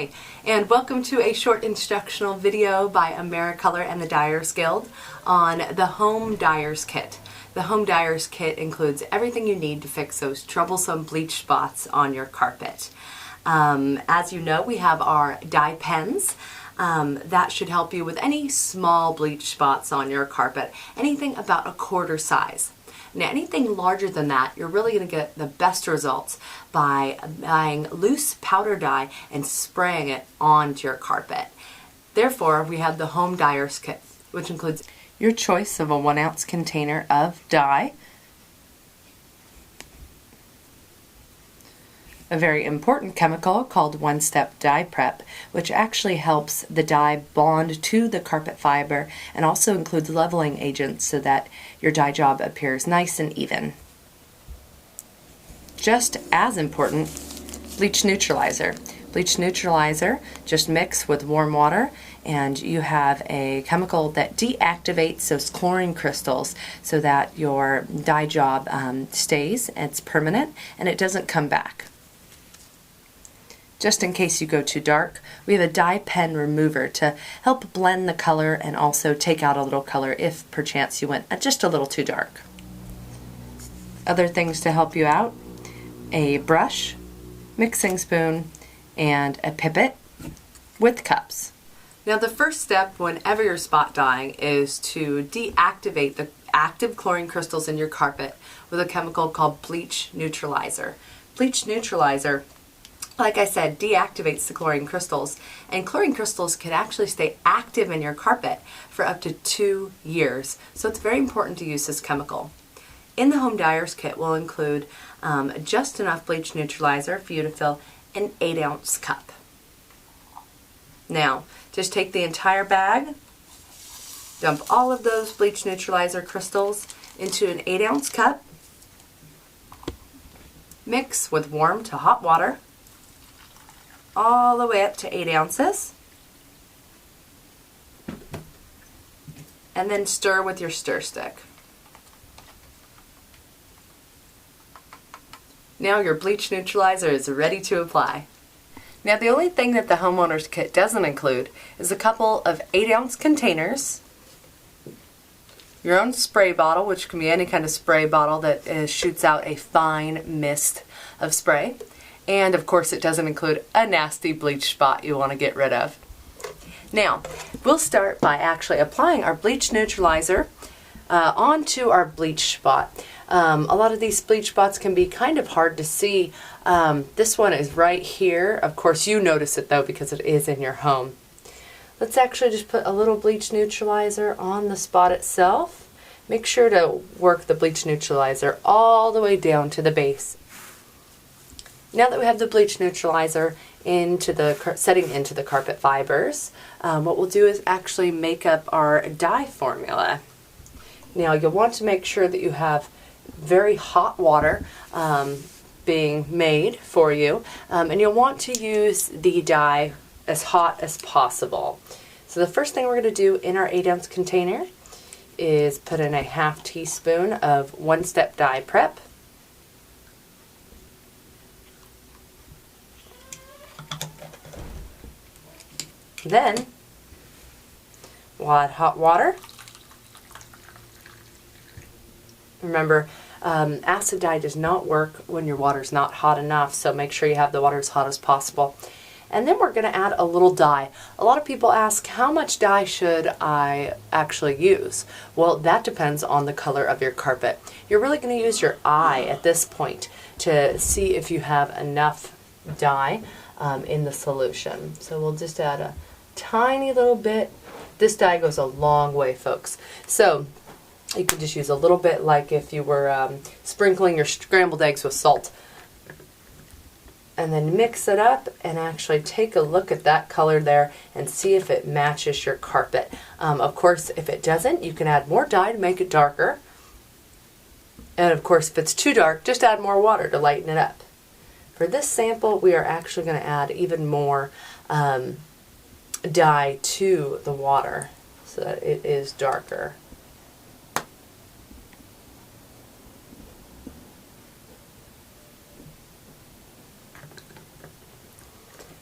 Hi, and welcome to a short instructional video by AmeriColor and the Dyers Guild on the Home Dyers Kit. The Home Dyers Kit includes everything you need to fix those troublesome bleach spots on your carpet. As you know, we have our dye pens. That should help you with any small bleach spots on your carpet, anything about a quarter size. Now, anything larger than that, you're really going to get the best results by buying loose powder dye and spraying it onto your carpet. Therefore, we have the Home Dyers Kit, which includes your choice of a 1-ounce container of dye, a very important chemical called one-step dye prep, which actually helps the dye bond to the carpet fiber and also includes leveling agents so that your dye job appears nice and even. Just as important, bleach neutralizer. Bleach neutralizer, just mix with warm water and you have a chemical that deactivates those chlorine crystals so that your dye job stays, it's permanent, and it doesn't come back. Just in case you go too dark, we have a dye pen remover to help blend the color and also take out a little color if perchance you went just a little too dark. Other things to help you out: a brush, mixing spoon, and a pipette with cups. Now, the first step whenever you're spot dyeing is to deactivate the active chlorine crystals in your carpet with a chemical called Bleach Neutralizer. Bleach Neutralizer, like I said, deactivates the chlorine crystals, and chlorine crystals can actually stay active in your carpet for up to 2 years. So it's very important to use this chemical. In the Home Dyers Kit will include just enough bleach neutralizer for you to fill an 8-ounce cup. Now, just take the entire bag, dump all of those bleach neutralizer crystals into an 8-ounce cup, mix with warm to hot water, all the way up to 8 ounces, and then stir with your stir stick. Now your bleach neutralizer is ready to apply. Now, the only thing that the homeowner's kit doesn't include is a couple of 8-ounce containers, your own spray bottle, which can be any kind of spray bottle that shoots out a fine mist of spray, and of course it doesn't include a nasty bleach spot you want to get rid of. Now, we'll start by actually applying our bleach neutralizer onto our bleach spot. A lot of these bleach spots can be kind of hard to see. This one is right here. Of course you notice it though because it is in your home. Let's actually just put a little bleach neutralizer on the spot itself. Make sure to work the bleach neutralizer all the way down to the base. Now that we have the bleach neutralizer setting into the carpet fibers, what we'll do is actually make up our dye formula. Now, you'll want to make sure that you have very hot water being made for you, and you'll want to use the dye as hot as possible. So the first thing we're going to do in our 8-ounce container is put in a 1/2 teaspoon of one-step dye prep. Then we'll add hot water. Remember, acid dye does not work when your water's not hot enough, so make sure you have the water as hot as possible. And then we're going to add a little dye. A lot of people ask, how much dye should I actually use? Well, that depends on the color of your carpet. You're really going to use your eye at this point to see if you have enough dye in the solution. So we'll just add a tiny little bit. This dye goes a long way, folks. So you could just use a little bit, like if you were sprinkling your scrambled eggs with salt. And then mix it up and actually take a look at that color there and see if it matches your carpet. Of course, if it doesn't, you can add more dye to make it darker. And of course, if it's too dark, just add more water to lighten it up. For this sample, we are actually going to add even more dye to the water so that it is darker.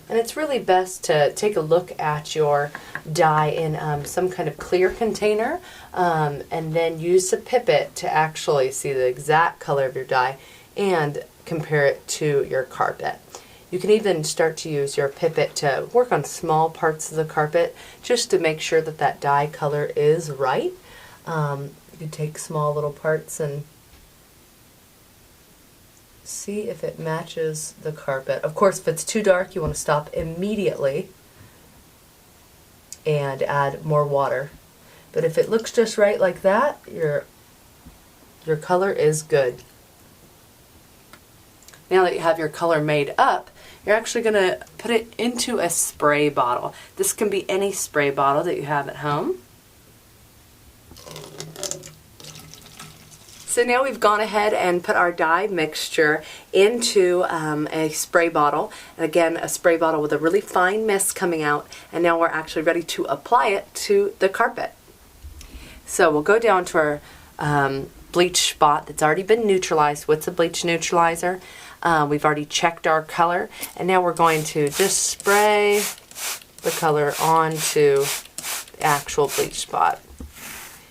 And it's really best to take a look at your dye in some kind of clear container, and then use a pipette to actually see the exact color of your dye and compare it to your carpet. You can even start to use your pipette to work on small parts of the carpet just to make sure that that dye color is right. You can take small little parts and see if it matches the carpet. Of course, if it's too dark, you want to stop immediately and add more water. But if it looks just right like that, your color is good. Now that you have your color made up, you're actually going to put it into a spray bottle. This can be any spray bottle that you have at home. So now we've gone ahead and put our dye mixture into a spray bottle. And again, a spray bottle with a really fine mist coming out. And now we're actually ready to apply it to the carpet. So we'll go down to our bleach spot that's already been neutralized with the bleach neutralizer. We've already checked our color, and now we're going to just spray the color onto the actual bleach spot.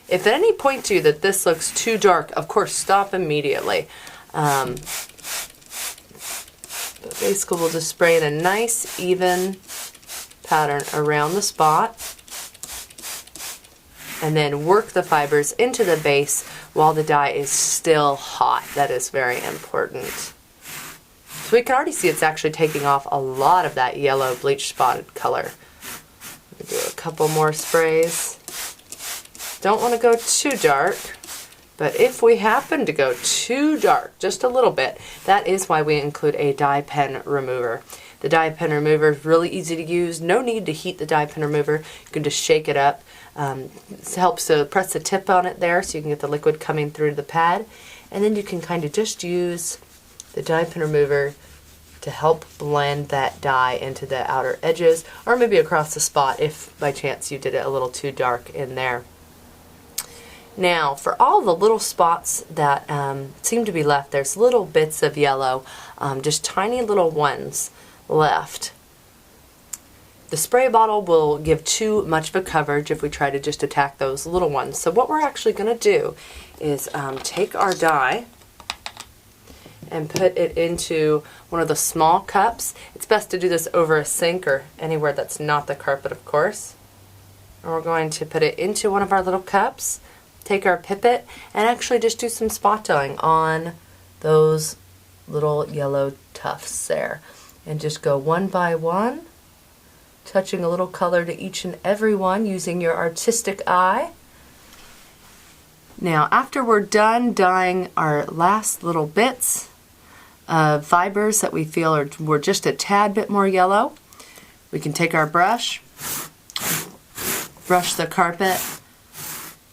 If at any point to you that this looks too dark, of course stop immediately. But basically we'll just spray in a nice even pattern around the spot, and then work the fibers into the base while the dye is still hot. That is very important. So we can already see it's actually taking off a lot of that yellow bleach spotted color. We'll do a couple more sprays. Don't want to go too dark, but if we happen to go too dark, just a little bit, that is why we include a dye pen remover. The dye pen remover is really easy to use. No need to heat the dye pen remover. You can just shake it up. It helps to press the tip on it there so you can get the liquid coming through the pad. And then you can kind of just use the dye pen remover to help blend that dye into the outer edges, or maybe across the spot if by chance you did it a little too dark in there. Now, for all the little spots that seem to be left, there's little bits of yellow, just tiny little ones left. The spray bottle will give too much of a coverage if we try to just attack those little ones. So what we're actually going to do is take our dye and put it into one of the small cups. It's best to do this over a sink or anywhere that's not the carpet, of course. And we're going to put it into one of our little cups, take our pipette, and actually just do some spot dyeing on those little yellow tufts there. And just go one by one, touching a little color to each and every one using your artistic eye. Now, after we're done dyeing our last little bits of fibers that we feel were just a tad bit more yellow, we can take our brush, brush the carpet,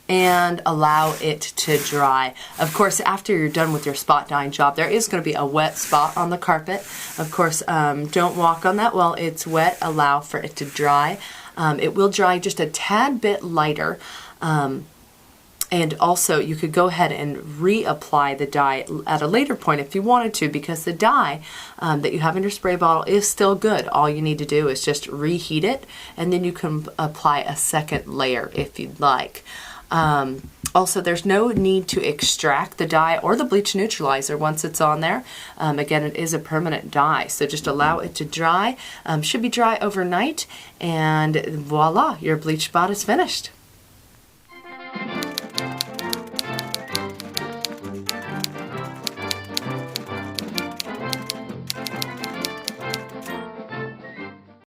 and allow it to dry. Of course, after you're done with your spot dyeing job, there is going to be a wet spot on the carpet. Of course, don't walk on that while it's wet. Allow for it to dry. It will dry just a tad bit lighter. And also, you could go ahead and reapply the dye at a later point if you wanted to, because the dye that you have in your spray bottle is still good. All you need to do is just reheat it, and then you can apply a second layer if you'd like. Also, there's no need to extract the dye or the bleach neutralizer once it's on there. Again, it is a permanent dye, so just allow it to dry. Should be dry overnight, and voila, your bleach spot is finished.